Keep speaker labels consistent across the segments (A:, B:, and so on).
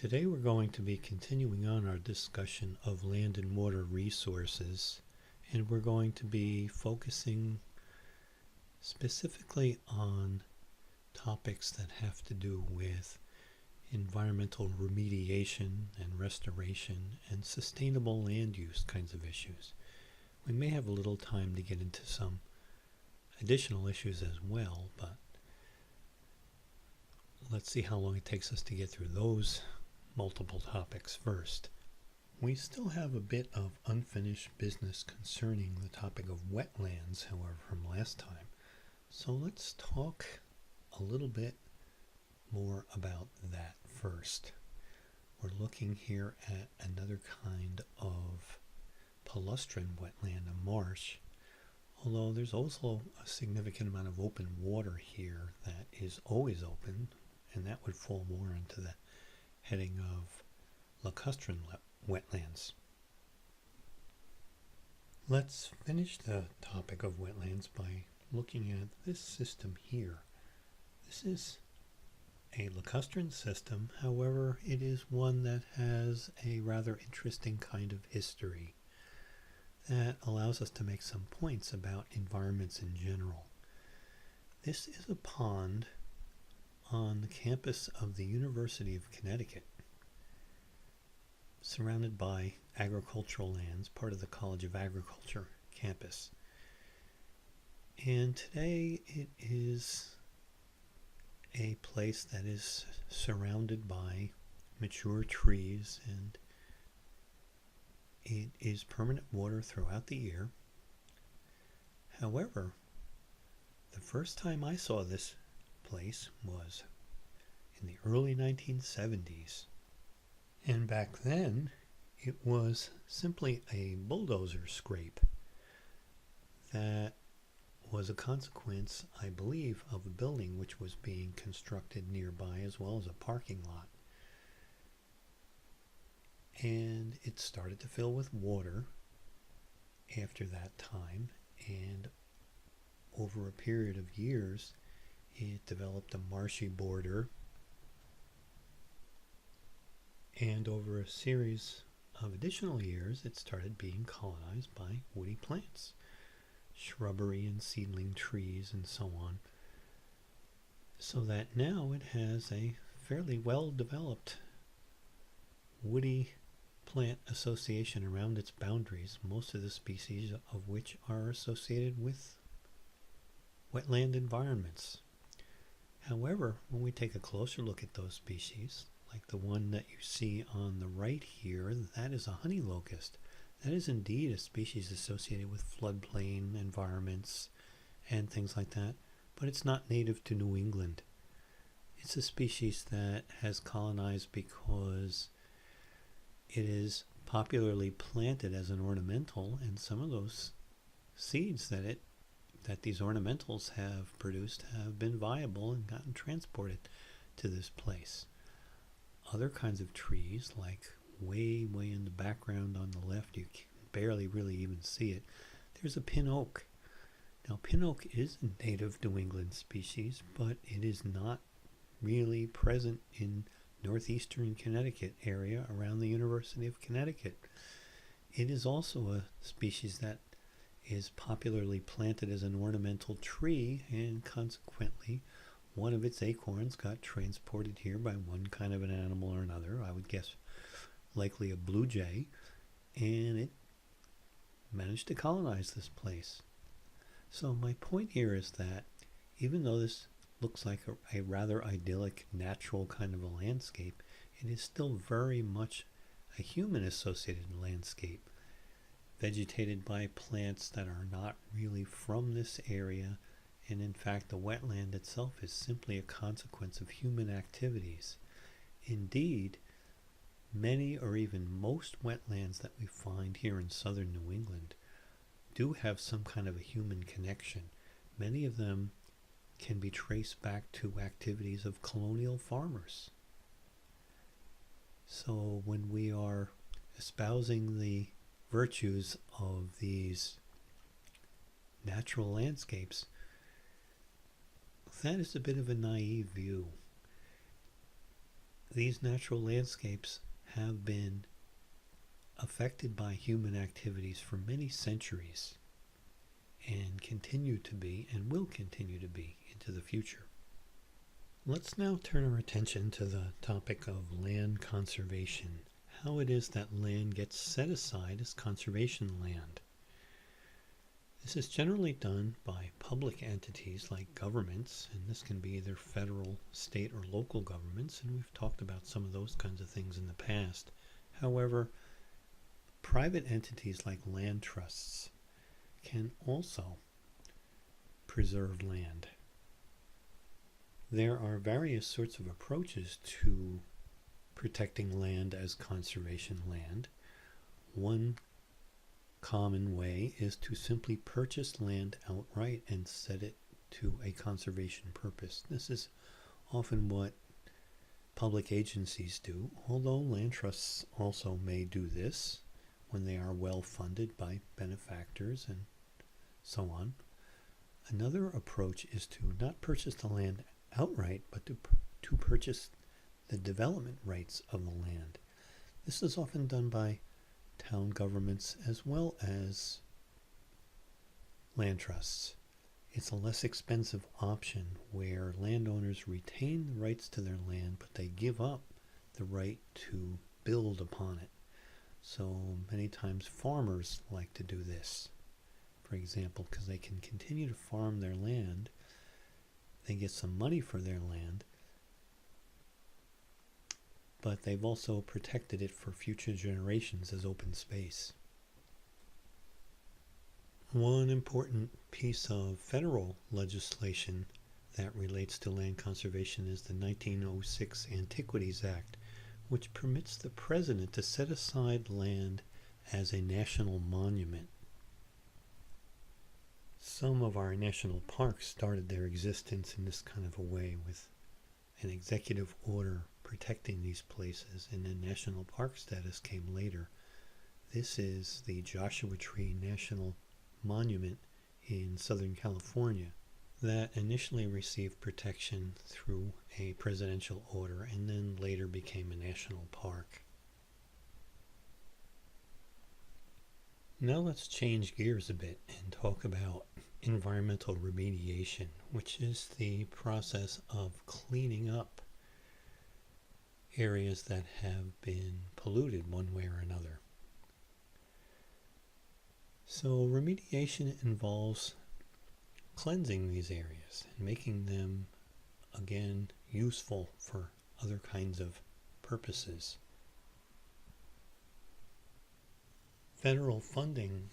A: Today we're going to be continuing on our discussion of land and water resources, and we're going to be focusing specifically on topics that have to do with environmental remediation and restoration and sustainable land use kinds of issues. We may have a little time to get into some additional issues as well, but let's see how long it takes us to get through those multiple topics first. We still have a bit of unfinished business concerning the topic of wetlands, however, from last time. So let's talk a little bit more about that first. We're looking here at another kind of palustrine wetland, a marsh, although there's also a significant amount of open water here that is always open, and that would fall more into the heading of lacustrine wetlands. Let's finish the topic of wetlands by looking at this system here. This is a lacustrine system, however, it is one that has a rather interesting kind of history that allows us to make some points about environments in general. This is a pond on the campus of the University of Connecticut, surrounded by agricultural lands, part of the College of Agriculture campus. And today it is a place that is surrounded by mature trees, and it is permanent water throughout the year. However, the first time I saw this place was in the early 1970s, and back then it was simply a bulldozer scrape that was a consequence, I believe, of a building which was being constructed nearby, as well as a parking lot. And it started to fill with water after that time, and over a period of years it developed a marshy border, and over a series of additional years it started being colonized by woody plants, shrubbery and seedling trees and so on, so that now it has a fairly well developed woody plant association around its boundaries, most of the species of which are associated with wetland environments. However, when we take a closer look at those species, like the one that you see on the right here, that is a honey locust. That is indeed a species associated with floodplain environments and things like that, but it's not native to New England. It's a species that has colonized because it is popularly planted as an ornamental, and some of those seeds that these ornamentals have produced have been viable and gotten transported to this place. Other kinds of trees, like way in the background on the left, you can barely really even see it, there's a pin oak. Now, pin oak is a native New England species, but it is not really present in northeastern Connecticut area around the University of Connecticut. It is also a species that is popularly planted as an ornamental tree, and consequently one of its acorns got transported here by one kind of an animal or another, I would guess likely a blue jay, and it managed to colonize this place. So my point here is that even though this looks like a rather idyllic natural kind of a landscape, it is still very much a human associated landscape, vegetated by plants that are not really from this area, and in fact the wetland itself is simply a consequence of human activities. Indeed, many or even most wetlands that we find here in southern New England do have some kind of a human connection. Many of them can be traced back to activities of colonial farmers. So when we are espousing the virtues of these natural landscapes, that is a bit of a naive view. These natural landscapes have been affected by human activities for many centuries and continue to be and will continue to be into the future. Let's now turn our attention to the topic of land conservation, how it is that land gets set aside as conservation land. This is generally done by public entities like governments, and this can be either federal, state, or local governments, and we've talked about some of those kinds of things in the past. However, private entities like land trusts can also preserve land. There are various sorts of approaches to protecting land as conservation land. One common way is to simply purchase land outright and set it to a conservation purpose. This is often what public agencies do, although land trusts also may do this when they are well funded by benefactors and so on. Another approach is to not purchase the land outright, but to purchase the development rights of the land. This is often done by town governments as well as land trusts. It's a less expensive option where landowners retain the rights to their land, but they give up the right to build upon it. So many times farmers like to do this, for example, because they can continue to farm their land. They get some money for their land, but they've also protected it for future generations as open space. One important piece of federal legislation that relates to land conservation is the 1906 Antiquities Act, which permits the president to set aside land as a national monument. Some of our national parks started their existence in this kind of a way, with an executive order protecting these places, and then national park status came later. This is the Joshua Tree National Monument in Southern California that initially received protection through a presidential order and then later became a national park. Now let's change gears a bit and talk about environmental remediation, which is the process of cleaning up areas that have been polluted one way or another. So remediation involves cleansing these areas and making them again useful for other kinds of purposes. Federal funding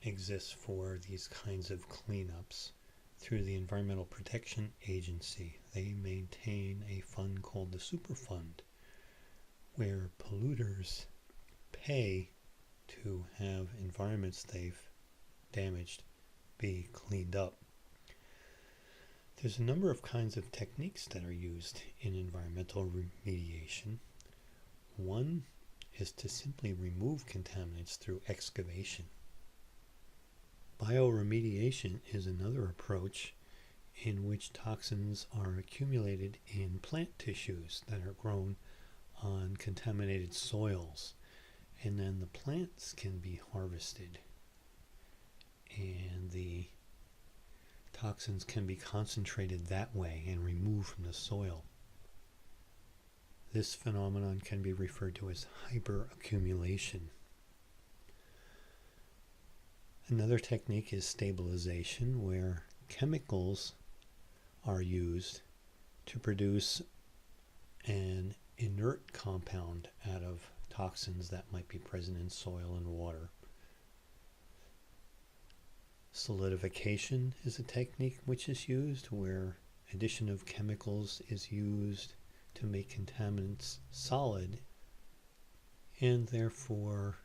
A: exists for these kinds of cleanups through the Environmental Protection Agency. They maintain a fund called the Superfund, where polluters pay to have environments they've damaged be cleaned up. There's a number of kinds of techniques that are used in environmental remediation. One is to simply remove contaminants through excavation. Bioremediation is another approach in which toxins are accumulated in plant tissues that are grown on contaminated soils, and then the plants can be harvested and the toxins can be concentrated that way and removed from the soil. This phenomenon can be referred to as hyperaccumulation. Another technique is stabilization, where chemicals are used to produce an inert compound out of toxins that might be present in soil and water. Solidification is a technique which is used where addition of chemicals is used to make contaminants solid and therefore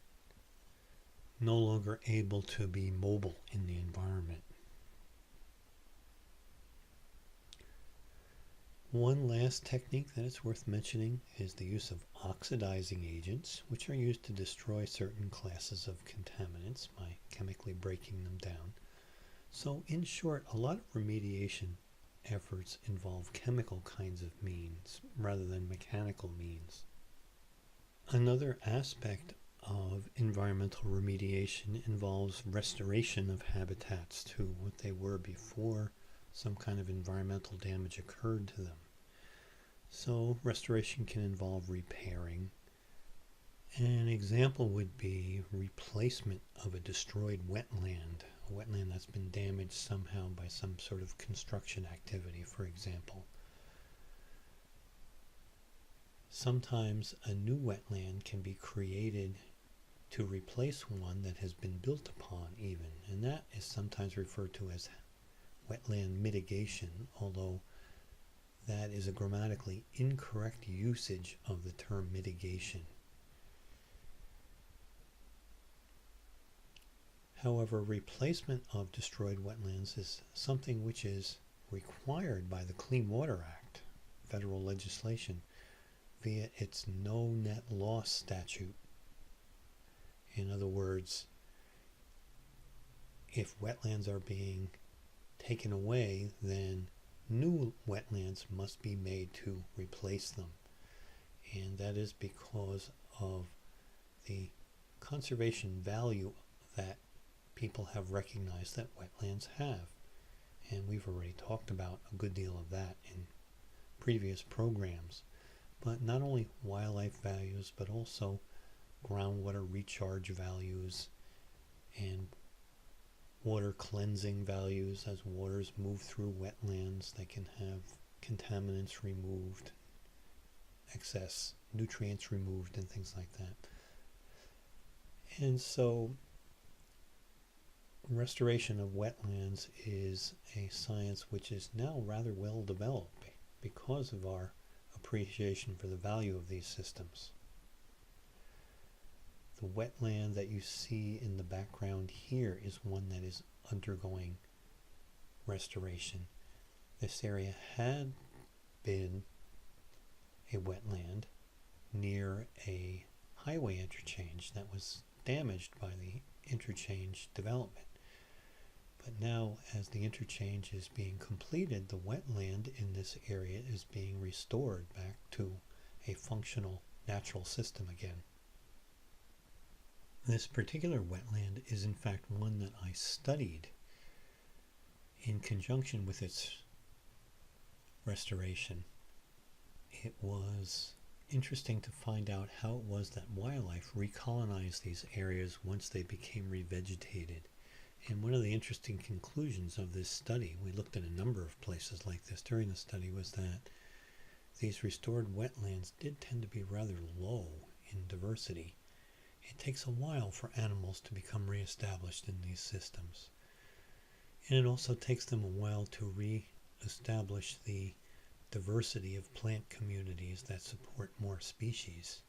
A: no longer able to be mobile in the environment. One last technique that is worth mentioning is the use of oxidizing agents, which are used to destroy certain classes of contaminants by chemically breaking them down. So in short, a lot of remediation efforts involve chemical kinds of means rather than mechanical means. Another aspect of environmental remediation involves restoration of habitats to what they were before some kind of environmental damage occurred to them. So restoration can involve repairing. An example would be replacement of a destroyed wetland, a wetland that's been damaged somehow by some sort of construction activity, for example. Sometimes a new wetland can be created to replace one that has been built upon even, and that is sometimes referred to as wetland mitigation, although that is a grammatically incorrect usage of the term mitigation. However, replacement of destroyed wetlands is something which is required by the Clean Water Act, federal legislation, via its no net loss statute. In other words, if wetlands are being taken away, then new wetlands must be made to replace them. And that is because of the conservation value that people have recognized that wetlands have. And we've already talked about a good deal of that in previous programs. But not only wildlife values, but also groundwater recharge values and water cleansing values. As waters move through wetlands, they can have contaminants removed, excess nutrients removed, and things like that. And so restoration of wetlands is a science which is now rather well developed because of our appreciation for the value of these systems. The wetland that you see in the background here is one that is undergoing restoration. This area had been a wetland near a highway interchange that was damaged by the interchange development. But now, as the interchange is being completed, the wetland in this area is being restored back to a functional natural system again. This particular wetland is in fact one that I studied in conjunction with its restoration. It was interesting to find out how it was that wildlife recolonized these areas once they became revegetated. And one of the interesting conclusions of this study, we looked at a number of places like this during the study, was that these restored wetlands did tend to be rather low in diversity. It takes a while for animals to become reestablished in these systems. And it also takes them a while to reestablish the diversity of plant communities that support more species.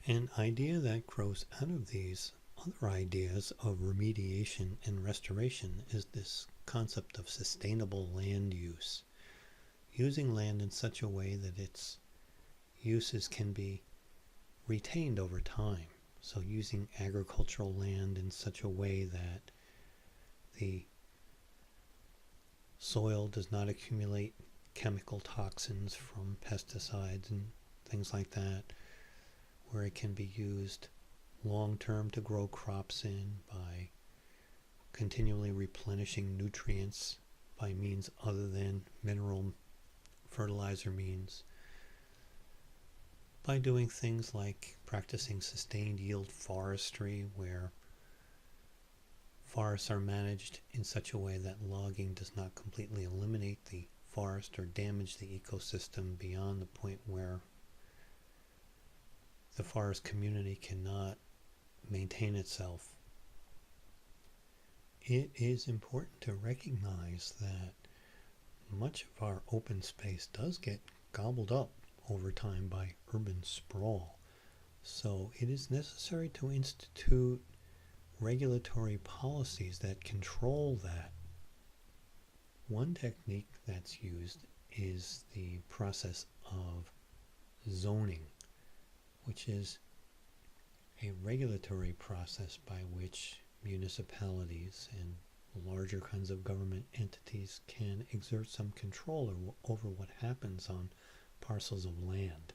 A: An idea that grows out of these other ideas of remediation and restoration is this concept of sustainable land use. Using land in such a way that its uses can be retained over time. So using agricultural land in such a way that the soil does not accumulate chemical toxins from pesticides and things like that, where it can be used long-term to grow crops in by continually replenishing nutrients by means other than mineral fertilizer means, by doing things like practicing sustained yield forestry, where forests are managed in such a way that logging does not completely eliminate the forest or damage the ecosystem beyond the point where the forest community cannot maintain itself. It is important to recognize that much of our open space does get gobbled up over time by urban sprawl. So it is necessary to institute regulatory policies that control that. One technique that's used is the process of zoning, which is a regulatory process by which municipalities and larger kinds of government entities can exert some control over what happens on parcels of land.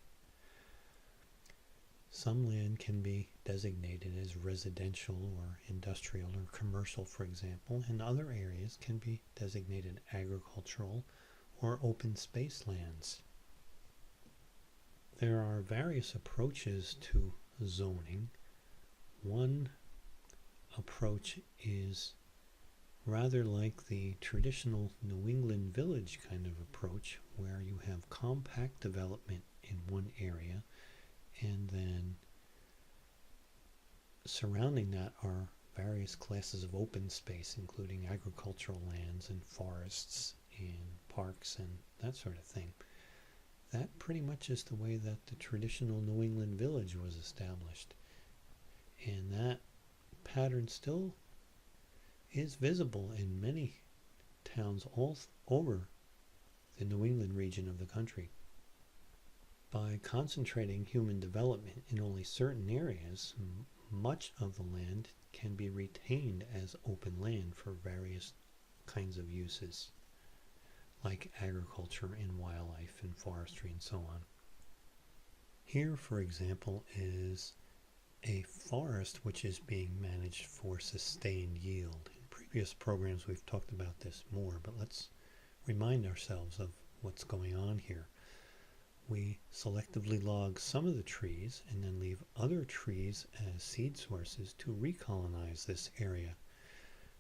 A: Some land can be designated as residential or industrial or commercial, for example, and other areas can be designated agricultural or open space lands. There are various approaches to zoning. One approach is rather like the traditional New England village kind of approach, where you have compact development in one area, and then surrounding that are various classes of open space, including agricultural lands and forests and parks and that sort of thing. That pretty much is the way that the traditional New England village was established. And that pattern still is visible in many towns all over the New England region of the country. By concentrating human development in only certain areas, much of the land can be retained as open land for various kinds of uses, like agriculture and wildlife and forestry and so on. Here, for example, is a forest which is being managed for sustained yield. In previous programs we've talked about this more, but let's remind ourselves of what's going on here. We selectively log some of the trees and then leave other trees as seed sources to recolonize this area.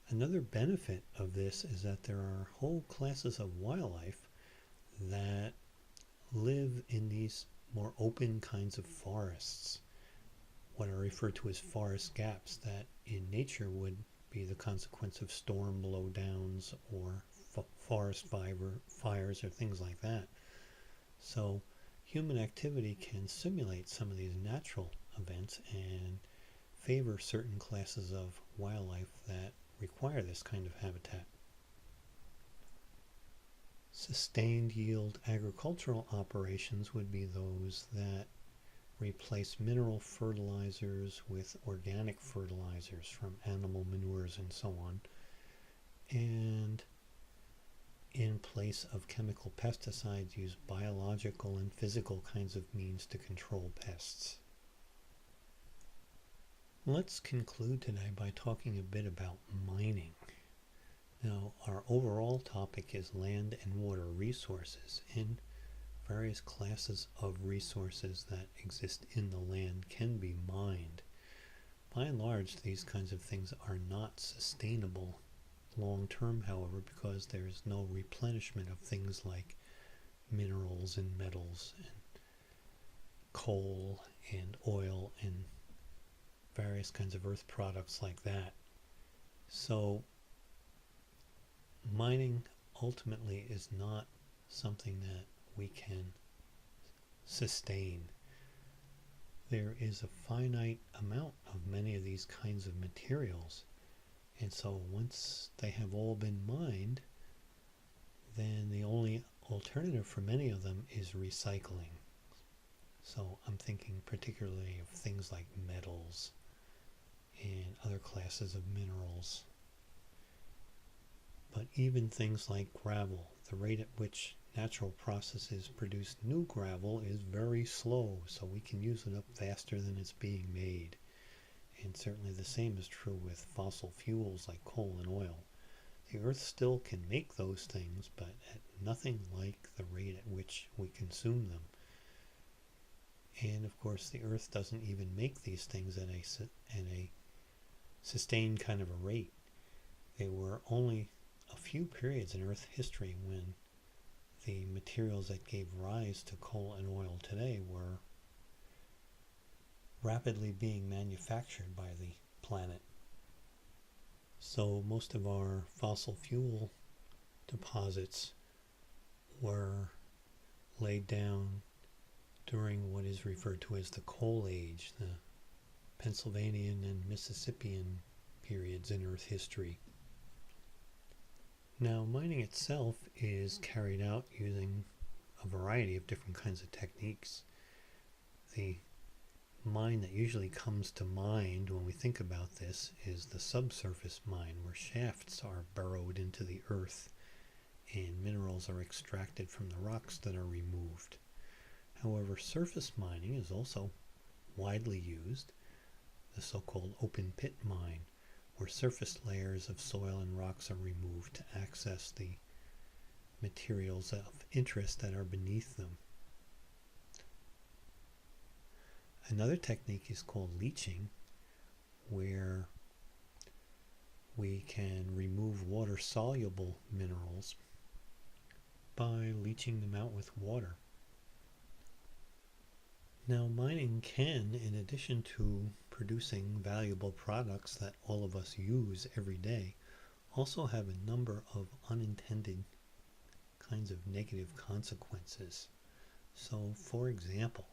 A: Another benefit of this is that there are whole classes of wildlife that live in these more open kinds of forests, what are referred to as forest gaps, that in nature would be the consequence of storm blowdowns or forest fires or things like that. So human activity can simulate some of these natural events and favor certain classes of wildlife that require this kind of habitat. Sustained yield agricultural operations would be those that replace mineral fertilizers with organic fertilizers from animal manures and so on, and in place of chemical pesticides use biological and physical kinds of means to control pests. Let's conclude today by talking a bit about mining. Now, our overall topic is land and water resources, and various classes of resources that exist in the land can be mined. By and large, these kinds of things are not sustainable long term, however, because there's no replenishment of things like minerals and metals and coal and oil and various kinds of earth products like that. So mining ultimately is not something that we can sustain. There is a finite amount of many of these kinds of materials, and so once they have all been mined, then the only alternative for many of them is recycling. So I'm thinking particularly of things like metals and other classes of minerals. But even things like gravel, the rate at which natural processes produce new gravel is very slow, so we can use it up faster than it's being made. And certainly the same is true with fossil fuels like coal and oil. The earth still can make those things, but at nothing like the rate at which we consume them. And of course the earth doesn't even make these things at a sustained kind of a rate. There were only a few periods in earth history when the materials that gave rise to coal and oil today were rapidly being manufactured by the planet. So most of our fossil fuel deposits were laid down during what is referred to as the Coal Age, the Pennsylvanian and Mississippian periods in Earth history. Now, mining itself is carried out using a variety of different kinds of techniques. The mine that usually comes to mind when we think about this is the subsurface mine, where shafts are burrowed into the earth and minerals are extracted from the rocks that are removed. However, surface mining is also widely used, the so-called open pit mine, where surface layers of soil and rocks are removed to access the materials of interest that are beneath them. Another technique is called leaching, where we can remove water-soluble minerals by leaching them out with water. Now, mining can, in addition to producing valuable products that all of us use every day, also have a number of unintended kinds of negative consequences. So, for example,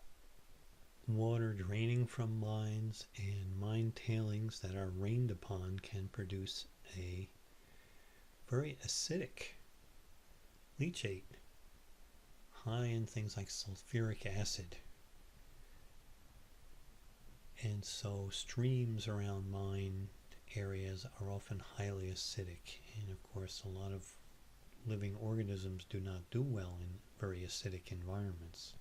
A: water draining from mines and mine tailings that are rained upon can produce a very acidic leachate, high in things like sulfuric acid. And so streams around mine areas are often highly acidic, and of course a lot of living organisms do not do well in very acidic environments.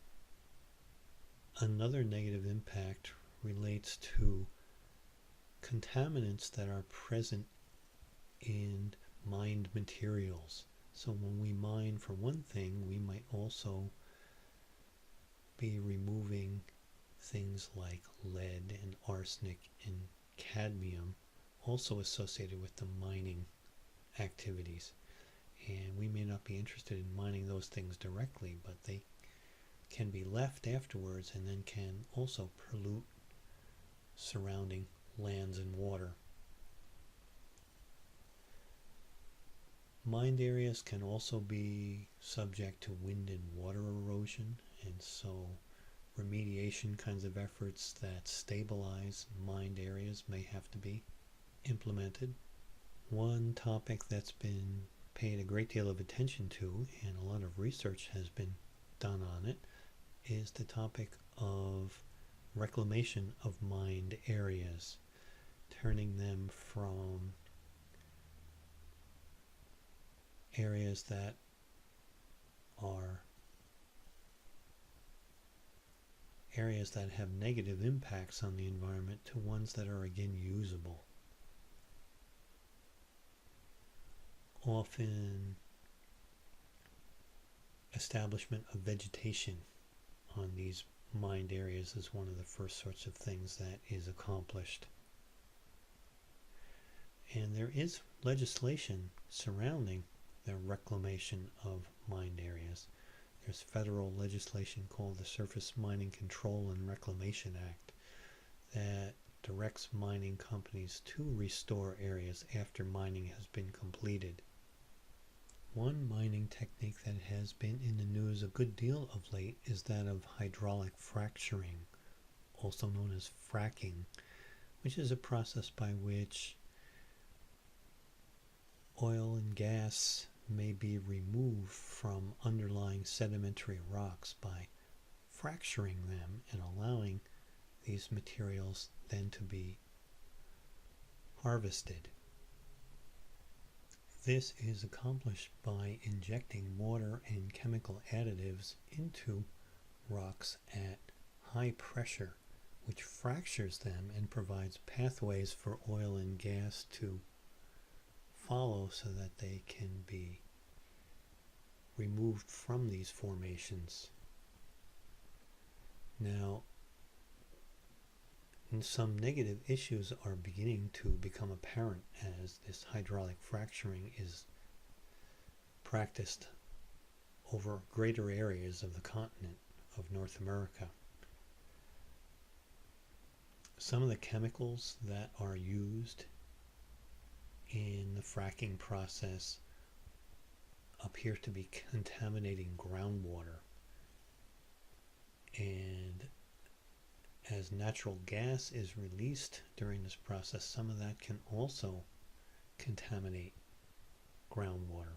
A: Another negative impact relates to contaminants that are present in mined materials. So when we mine for one thing, we might also be removing things like lead and arsenic and cadmium, also associated with the mining activities. And we may not be interested in mining those things directly, but they can be left afterwards and then can also pollute surrounding lands and water. Mined areas can also be subject to wind and water erosion, and so remediation kinds of efforts that stabilize mined areas may have to be implemented. One topic that's been paid a great deal of attention to, and a lot of research has been done on it, is the topic of reclamation of mined areas, turning them from areas that have negative impacts on the environment to ones that are again usable. Often establishment of vegetation on these mined areas is one of the first sorts of things that is accomplished. And there is legislation surrounding the reclamation of mined areas. There's federal legislation called the Surface Mining Control and Reclamation Act that directs mining companies to restore areas after mining has been completed. One mining technique that has been in the news a good deal of late is that of hydraulic fracturing, also known as fracking, which is a process by which oil and gas may be removed from underlying sedimentary rocks by fracturing them and allowing these materials then to be harvested. This is accomplished by injecting water and chemical additives into rocks at high pressure, which fractures them and provides pathways for oil and gas to follow so that they can be removed from these formations. Now, some negative issues are beginning to become apparent as this hydraulic fracturing is practiced over greater areas of the continent of North America. Some of the chemicals that are used in the fracking process appear to be contaminating groundwater, and as natural gas is released during this process, some of that can also contaminate groundwater.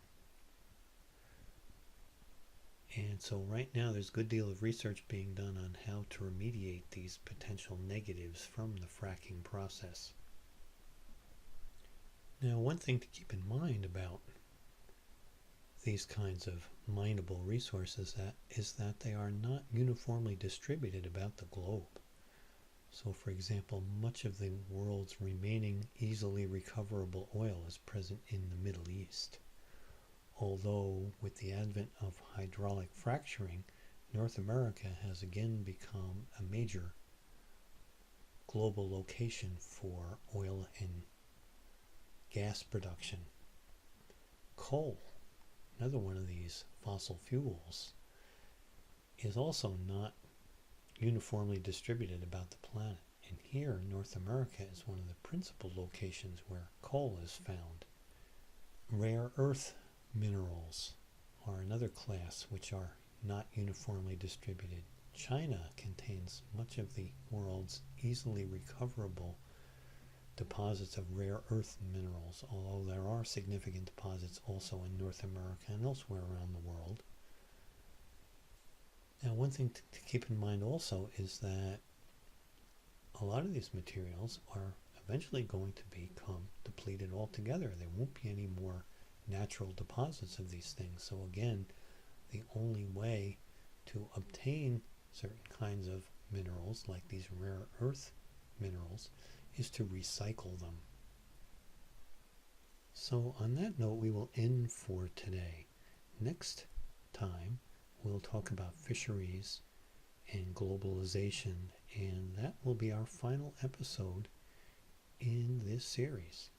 A: And so right now there's a good deal of research being done on how to remediate these potential negatives from the fracking process. Now, one thing to keep in mind about these kinds of mineable resources is that they are not uniformly distributed about the globe. So, for example, much of the world's remaining easily recoverable oil is present in the Middle East. Although, with the advent of hydraulic fracturing, North America has again become a major global location for oil and gas production. Coal, another one of these fossil fuels, is also not uniformly distributed about the planet. And here, North America is one of the principal locations where coal is found. Rare earth minerals are another class which are not uniformly distributed. China contains much of the world's easily recoverable deposits of rare earth minerals, although there are significant deposits also in North America and elsewhere around the world. Now, one thing to keep in mind also is that a lot of these materials are eventually going to become depleted altogether. There won't be any more natural deposits of these things. So again, the only way to obtain certain kinds of minerals, like these rare earth minerals, is to recycle them. So on that note, we will end for today. Next time, we'll talk about fisheries and globalization, and that will be our final episode in this series.